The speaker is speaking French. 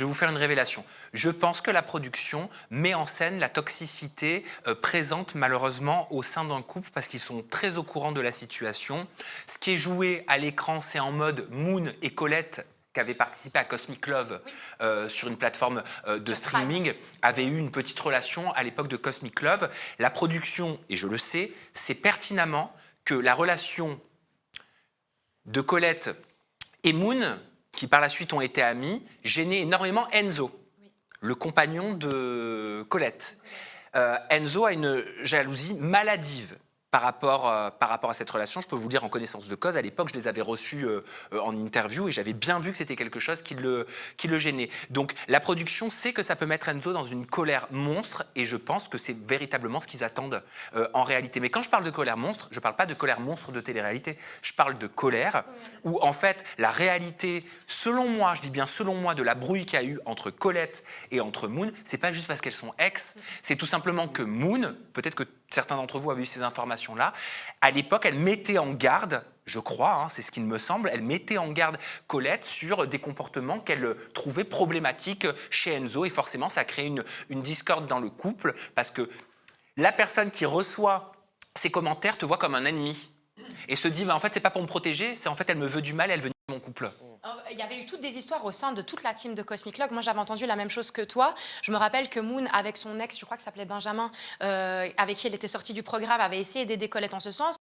je vais vous faire une révélation. Je pense que la production met en scène la toxicité présente malheureusement au sein d'un couple parce qu'ils sont très au courant de la situation. Ce qui est joué à l'écran, c'est en mode Moon et Colette qui avaient participé à Cosmic Love sur une plateforme de streaming, avaient eu une petite relation à l'époque de Cosmic Love. La production, et je le sais, sait pertinemment que la relation de Colette et Moon, qui par la suite ont été amis, gênait énormément Enzo, le compagnon de Colette. Enzo a une jalousie maladive par rapport à cette relation. Je peux vous le dire en connaissance de cause. À l'époque, je les avais reçus en interview et j'avais bien vu que c'était quelque chose qui le gênait. Donc la production sait que ça peut mettre Enzo dans une colère monstre et je pense que c'est véritablement ce qu'ils attendent en réalité. Mais quand je parle de colère monstre, je ne parle pas de colère monstre de télé-réalité. Je parle de colère où en fait la réalité, selon moi, je dis bien selon moi, de la brouille qu'il y a eu entre Colette et entre Moon, c'est pas juste parce qu'elles sont ex, c'est tout simplement que Moon, peut-être que certains d'entre vous avaient eu ces informations-là. À l'époque, elle mettait en garde, je crois, hein, c'est ce qu'il me semble, elle mettait en garde Colette sur des comportements qu'elle trouvait problématiques chez Enzo. Et forcément, ça crée une discorde dans le couple parce que la personne qui reçoit ces commentaires te voit comme un ennemi et se dit, bah, en fait, c'est pas pour me protéger, c'est en fait, elle me veut du mal, elle veut niquer mon couple. Il y avait eu toutes des histoires au sein de toute la team de Cosmic Love. Moi, j'avais entendu la même chose que toi. Je me rappelle que Moon, avec son ex, je crois que ça s'appelait Benjamin, avec qui elle était sortie du programme, avait essayé d'aider Colette en ce sens.